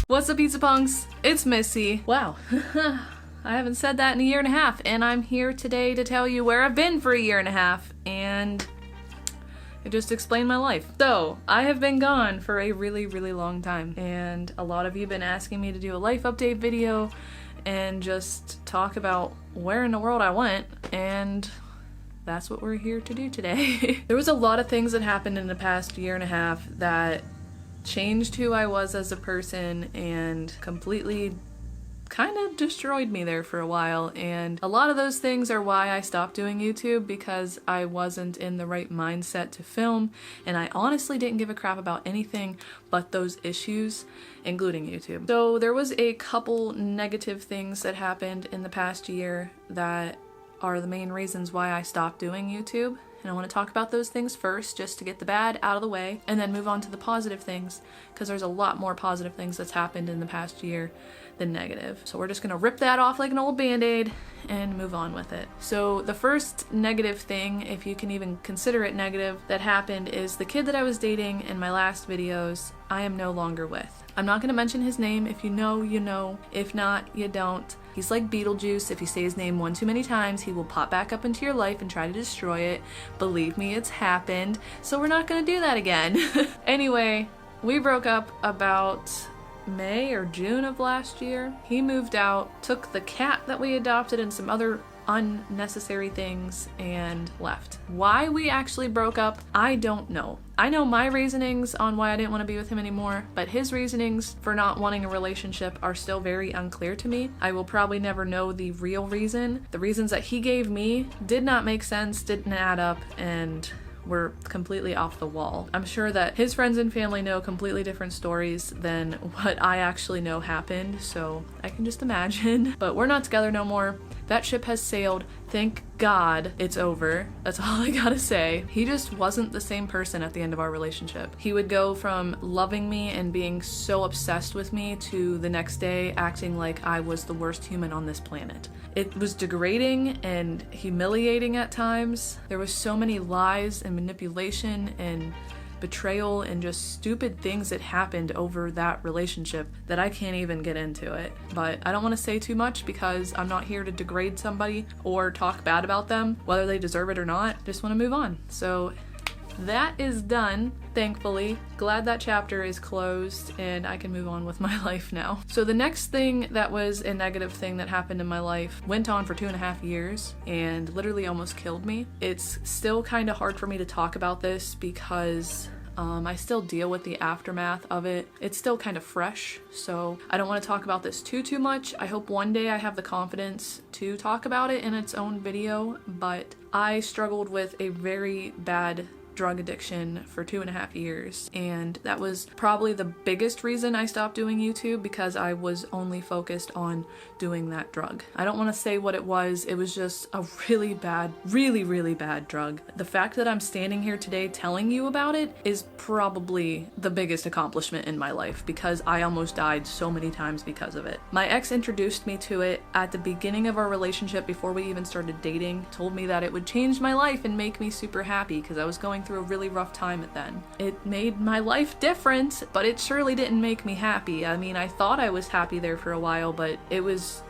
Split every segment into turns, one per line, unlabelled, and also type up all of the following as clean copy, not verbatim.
What's up, pizza punks? It's Missy. Wow. I haven't said that in a year and a half, and I'm here today to tell you where I've been for a year and a half, and it just explained my life. So, I have been gone for a really, really long time, and a lot of you have been asking me to do a life update video and just talk about where in the world I went, and that's what we're here to do today. There was a lot of things that happened in the past year and a half that changed who I was as a person and completely kind of destroyed me there for a while, and a lot of those things are why I stopped doing YouTube, because I wasn't in the right mindset to film, and I honestly didn't give a crap about anything but those issues, including YouTube. So there was a couple negative things that happened in the past year that are the main reasons why I stopped doing YouTube. And I want to talk about those things first, just to get the bad out of the way, and then move on to the positive things, because there's a lot more positive things that's happened in the past year than negative. So we're just gonna rip that off like an old band-aid and move on with it. So the first negative thing, if you can even consider it negative, that happened is the kid that I was dating in my last videos, I am no longer with. I'm not gonna mention his name. If you know, you know. If not, you don't. He's like Beetlejuice. If you say his name one too many times, he will pop back up into your life and try to destroy it. Believe me, it's happened. So we're not gonna do that again. Anyway, we broke up about May or June of last year. He moved out, took the cat that we adopted and some other unnecessary things, and left. Why we actually broke up, I don't know. I know my reasonings on why I didn't want to be with him anymore, but his reasonings for not wanting a relationship are still very unclear to me. I will probably never know the real reason. The reasons that he gave me did not make sense, didn't add up, and were completely off the wall. I'm sure that his friends and family know completely different stories than what I actually know happened, so I can just imagine. But we're not together no more. That ship has sailed. Thank God it's over. That's all I gotta say. He just wasn't the same person at the end of our relationship. He would go from loving me and being so obsessed with me to the next day acting like I was the worst human on this planet. It was degrading and humiliating at times. There was so many lies and manipulation and betrayal and just stupid things that happened over that relationship that I can't even get into it. But I don't want to say too much because I'm not here to degrade somebody or talk bad about them, whether they deserve it or not. Just want to move on. So that is done, thankfully. Glad that chapter is closed and I can move on with my life now. So the next thing that was a negative thing that happened in my life went on for 2.5 years and literally almost killed me. It's still kind of hard for me to talk about this because I still deal with the aftermath of it. It's still kind of fresh, so I don't want to talk about this too much. I hope one day I have the confidence to talk about it in its own video, but I struggled with a very bad drug addiction for 2.5 years, and that was probably the biggest reason I stopped doing YouTube, because I was only focused on doing that drug. I don't want to say what it was just a really bad, really bad drug. The fact that I'm standing here today telling you about it is probably the biggest accomplishment in my life, because I almost died so many times because of it. My ex introduced me to it at the beginning of our relationship before we even started dating, told me that it would change my life and make me super happy because I was going through a really rough time at then. It made my life different, but it surely didn't make me happy. I mean, I thought I was happy there for a while, but it was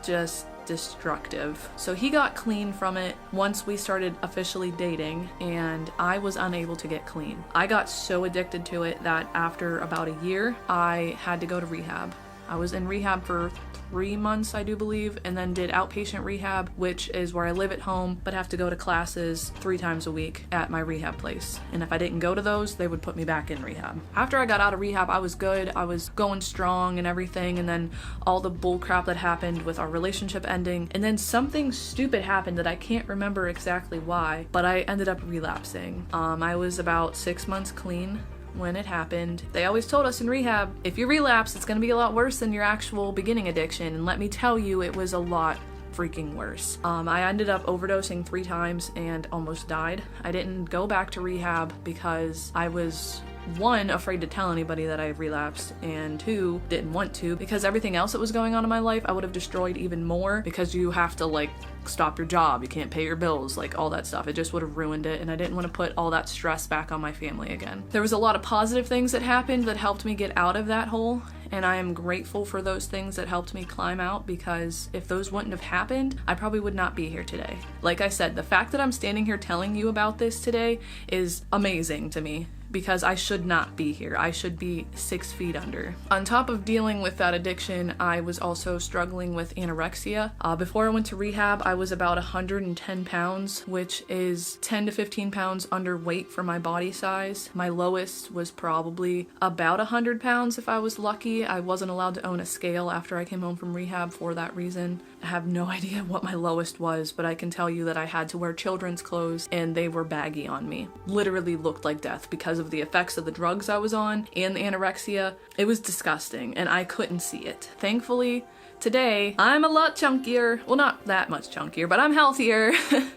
just destructive. So he got clean from it once we started officially dating, and I was unable to get clean. I got so addicted to it that after about a year, I had to go to rehab. I was in rehab for 3 months, I do believe, and then did outpatient rehab, which is where I live at home, but have to go to classes 3 times a week at my rehab place. And if I didn't go to those, they would put me back in rehab. After I got out of rehab, I was good. I was going strong and everything, and then all the bull crap that happened with our relationship ending, and then something stupid happened that I can't remember exactly why, but I ended up relapsing. I was about 6 months clean when it happened. They always told us in rehab, if you relapse, it's gonna be a lot worse than your actual beginning addiction. And let me tell you, it was a lot freaking worse. I ended up overdosing 3 times and almost died. I didn't go back to rehab because I was one, afraid to tell anybody that I relapsed, and two, didn't want to, because everything else that was going on in my life I would have destroyed even more, because you have to like stop your job, you can't pay your bills, like all that stuff. It just would have ruined it, and I didn't want to put all that stress back on my family again. There was a lot of positive things that happened that helped me get out of that hole, and I am grateful for those things that helped me climb out, because if those wouldn't have happened, I probably would not be here today. Like I said, the fact that I'm standing here telling you about this today is amazing to me, because I should not be here. I should be 6 feet under. On top of dealing with that addiction, I was also struggling with anorexia. Before I went to rehab, I was about 110 pounds, which is 10 to 15 pounds underweight for my body size. My lowest was probably about 100 pounds if I was lucky. I wasn't allowed to own a scale after I came home from rehab for that reason. I have no idea what my lowest was, but I can tell you that I had to wear children's clothes and they were baggy on me. Literally looked like death because of the effects of the drugs I was on and the anorexia. It was disgusting and I couldn't see it. Thankfully, today I'm a lot chunkier. Well, not that much chunkier, but I'm healthier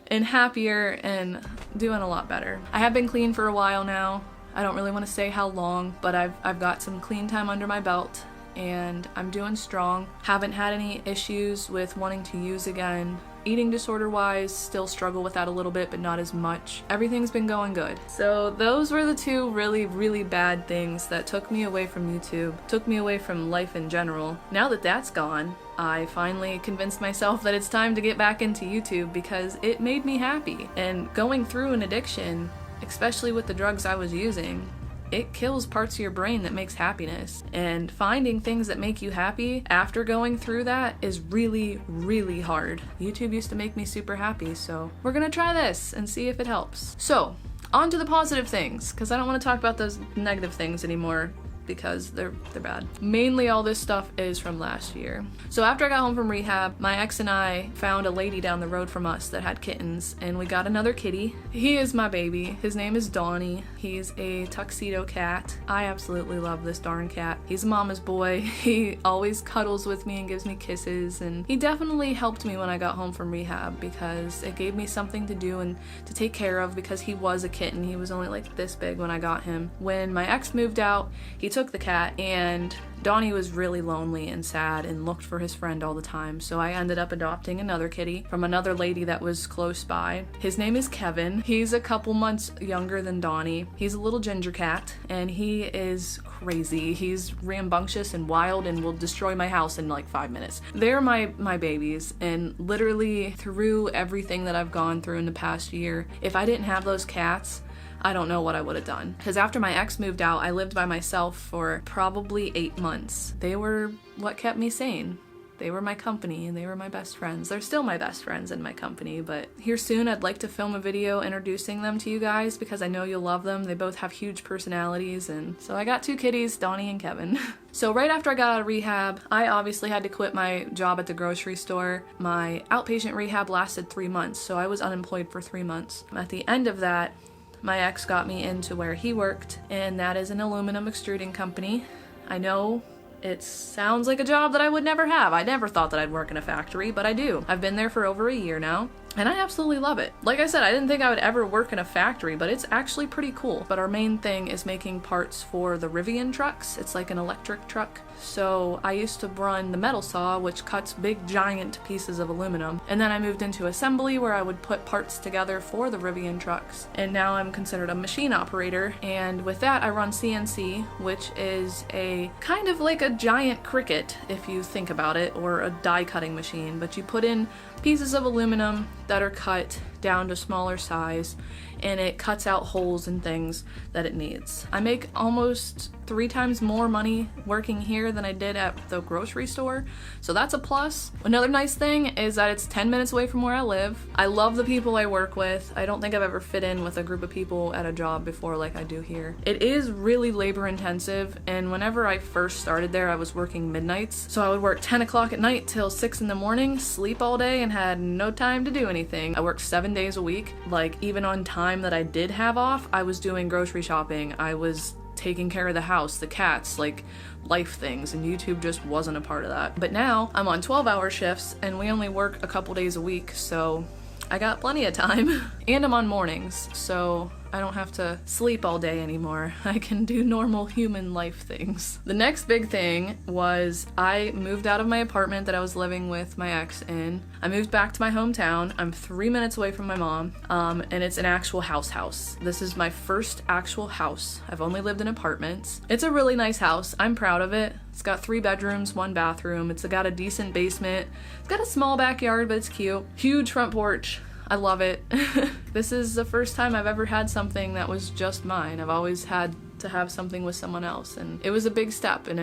and happier and doing a lot better. I have been clean for a while now. I don't really want to say how long, but I've got some clean time under my belt, and I'm doing strong. Haven't had any issues with wanting to use again. Eating disorder wise, still struggle with that a little bit, but not as much. Everything's been going good. So those were the two really, really bad things that took me away from YouTube, took me away from life in general. Now that that's gone, I finally convinced myself that it's time to get back into YouTube because it made me happy. And going through an addiction, especially with the drugs I was using, it kills parts of your brain that makes happiness. And finding things that make you happy after going through that is really, really hard. YouTube used to make me super happy, so we're gonna try this and see if it helps. So, on to the positive things, because I don't want to talk about those negative things anymore, because they're bad. Mainly all this stuff is from last year. So after I got home from rehab, my ex and I found a lady down the road from us that had kittens, and we got another kitty. He is my baby. His name is Donnie. He's a tuxedo cat. I absolutely love this darn cat. He's a mama's boy. He always cuddles with me and gives me kisses, and he definitely helped me when I got home from rehab because it gave me something to do and to take care of, because he was a kitten. He was only like this big when I got him. When my ex moved out, he took the cat, and Donnie was really lonely and sad and looked for his friend all the time, so I ended up adopting another kitty from another lady that was close by. His name is Kevin. He's a couple months younger than Donnie. He's a little ginger cat, and he is crazy. He's rambunctious and wild and will destroy my house in like 5 minutes. They're my babies, and literally through everything that I've gone through in the past year, if I didn't have those cats, I don't know what I would have done. Because after my ex moved out, I lived by myself for probably 8 months. They were what kept me sane. They were my company and they were my best friends. They're still my best friends in my company, but here soon I'd like to film a video introducing them to you guys because I know you'll love them. They both have huge personalities, and so I got 2 kitties, Donnie and Kevin. So right after I got out of rehab, I obviously had to quit my job at the grocery store. My outpatient rehab lasted 3 months, so I was unemployed for 3 months. At the end of that, my ex got me into where he worked, and that is an aluminum extruding company. I know it sounds like a job that I would never have. I never thought that I'd work in a factory, but I do. I've been there for over a year now, and I absolutely love it. Like I said, I didn't think I would ever work in a factory, but it's actually pretty cool. But our main thing is making parts for the Rivian trucks. It's like an electric truck. So I used to run the metal saw, which cuts big giant pieces of aluminum. And then I moved into assembly where I would put parts together for the Rivian trucks. And now I'm considered a machine operator. And with that, I run CNC, which is a kind of like a giant Cricut, if you think about it, or a die cutting machine. But you put in pieces of aluminum that are cut down to smaller size, and it cuts out holes and things that it needs. I make almost 3 times more money working here than I did at the grocery store, so that's a plus. Another nice thing is that it's 10 minutes away from where I live. I love the people I work with. I don't think I've ever fit in with a group of people at a job before like I do here. It is really labor intensive, and whenever I first started there, I was working midnights, so I would work 10 o'clock at night till 6 in the morning, sleep all day, and had no time to do anything. I worked 7 days a week. Like, even on time that I did have off, I was doing grocery shopping. I was taking care of the house, the cats, like life things, and YouTube just wasn't a part of that. But now I'm on 12-hour shifts and we only work a couple days a week, so I got plenty of time. And I'm on mornings, so I don't have to sleep all day anymore. I can do normal human life things. The next big thing was I moved out of my apartment that I was living with my ex in. I moved back to my hometown. I'm 3 minutes away from my mom, and it's an actual house. This is my first actual house. I've only lived in apartments. It's a really nice house. I'm proud of it. It's got 3 bedrooms, 1 bathroom. It's got a decent basement. It's got a small backyard, but it's cute. Huge front porch. I love it. This is the first time I've ever had something that was just mine. I've always had to have something with someone else, and it was a big step, and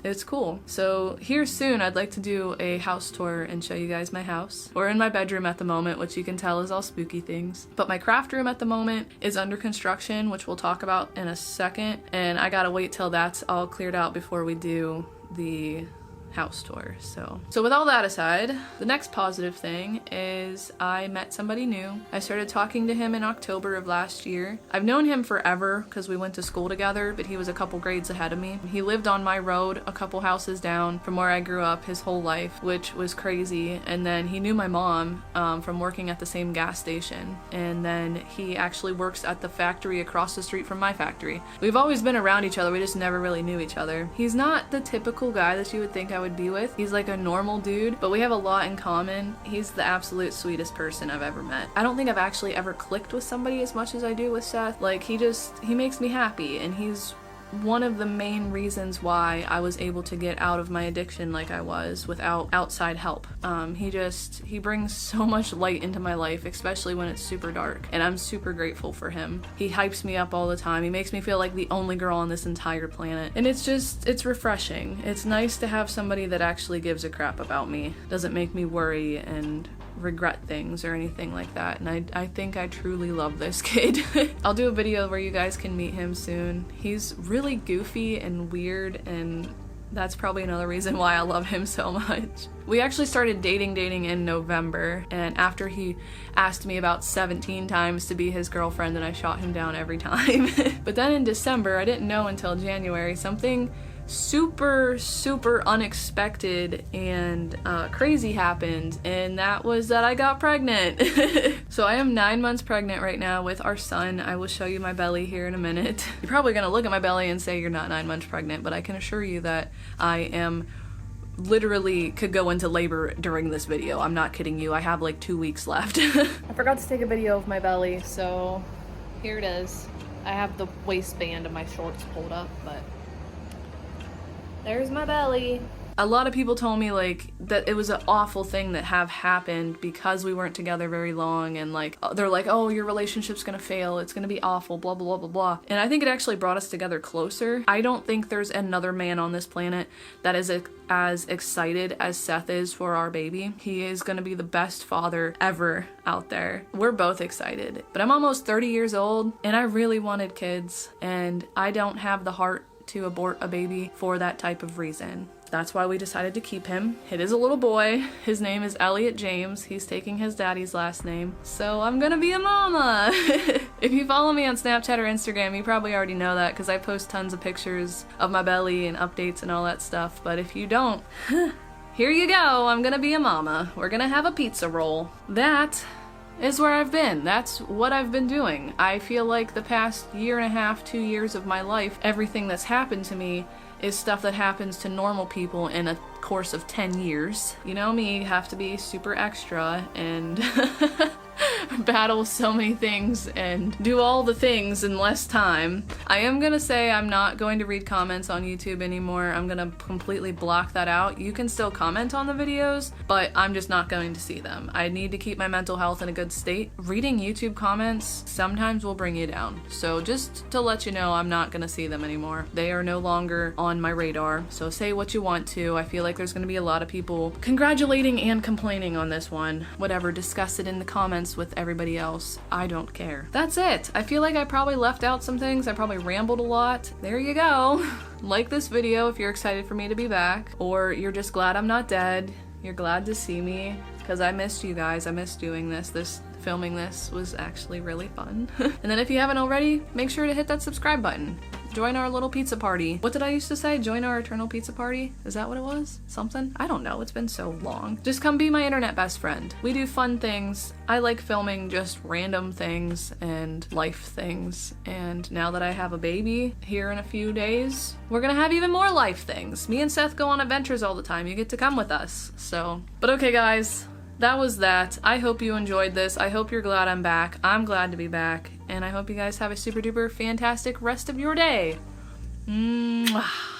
it's cool. So here soon I'd like to do a house tour and show you guys my house. We're in my bedroom at the moment, which you can tell is all spooky things. But my craft room at the moment is under construction, which we'll talk about in a second. And I gotta wait till that's all cleared out before we do the house tour. So with all that aside, the next positive thing is I met somebody new. I started talking to him in October of last year. I've known him forever because we went to school together, but he was a couple grades ahead of me. He lived on my road a couple houses down from where I grew up his whole life, which was crazy. And then he knew my mom from working at the same gas station. And then he actually works at the factory across the street from my factory. We've always been around each other, we just never really knew each other. He's not the typical guy that you would think I would be with. He's like a normal dude, but we have a lot in common. He's the absolute sweetest person I've ever met. I don't think I've actually ever clicked with somebody as much as I do with Seth. Like, he makes me happy, and he's one of the main reasons why I was able to get out of my addiction like I was without outside help. He brings so much light into my life, especially when it's super dark, and I'm super grateful for him. He hypes me up all the time. He makes me feel like the only girl on this entire planet, and it's refreshing. It's nice to have somebody that actually gives a crap about me, doesn't make me worry and regret things or anything like that, and I think I truly love this kid. I'll do a video where you guys can meet him soon. He's really goofy and weird, and that's probably another reason why I love him so much. We actually started dating in November, and after he asked me about 17 times to be his girlfriend, and I shot him down every time. But then in December, I didn't know until January, something super unexpected and crazy happened, and that was that I got pregnant. So I am 9 months pregnant right now with our son. I will show you my belly here in a minute. You're probably gonna look at my belly and say you're not 9 months pregnant, but I can assure you that I am literally could go into labor during this video. I'm not kidding you. I have like 2 weeks left. I forgot to take a video of my belly, so here it is. I have the waistband of my shorts pulled up, but there's my belly. A lot of people told me like that it was an awful thing that happened because we weren't together very long, and like they're like, oh, your relationship's gonna fail, it's gonna be awful, blah blah blah blah blah. And I think it actually brought us together closer. I don't think there's another man on this planet that is as excited as Seth is for our baby. He is gonna be the best father ever out there. We're both excited. But I'm almost 30 years old, and I really wanted kids, and I don't have the heart to abort a baby for that type of reason. That's why we decided to keep him. It is a little boy. His name is Elliot James. He's taking his daddy's last name. So I'm gonna be a mama. If you follow me on Snapchat or Instagram, you probably already know that because I post tons of pictures of my belly and updates and all that stuff. But if you don't, here you go. I'm gonna be a mama. We're gonna have a pizza roll. That is where I've been. That's what I've been doing. I feel like the past year and a half, 2 years of my life, everything that's happened to me is stuff that happens to normal people in a course of 10 years. You know me, have to be super extra and battle so many things and do all the things in less time. I am gonna say I'm not going to read comments on YouTube anymore. I'm gonna completely block that out. You can still comment on the videos, but I'm just not going to see them. I need to keep my mental health in a good state. Reading YouTube comments sometimes will bring you down. So just to let you know, I'm not gonna see them anymore. They are no longer on my radar. So say what you want to. I feel like there's gonna be a lot of people congratulating and complaining on this one. Whatever, discuss it in the comments with everybody else. I don't care. That's it. I feel like I probably left out some things. I probably rambled a lot. There you go. Like this video if you're excited for me to be back, or you're just glad I'm not dead. You're glad to see me because I missed you guys. I missed doing this. Filming this was actually really fun. And then if you haven't already, make sure to hit that subscribe button. Join our little pizza party. What did I used to say? Join our eternal pizza party? Is that what it was? Something? I don't know. It's been so long. Just come be my internet best friend. We do fun things. I like filming just random things and life things. And now that I have a baby here in a few days, we're gonna have even more life things. Me and Seth go on adventures all the time. You get to come with us. So, but okay guys, that was that. I hope you enjoyed this. I hope you're glad I'm back. I'm glad to be back. And I hope you guys have a super duper fantastic rest of your day. Mwah.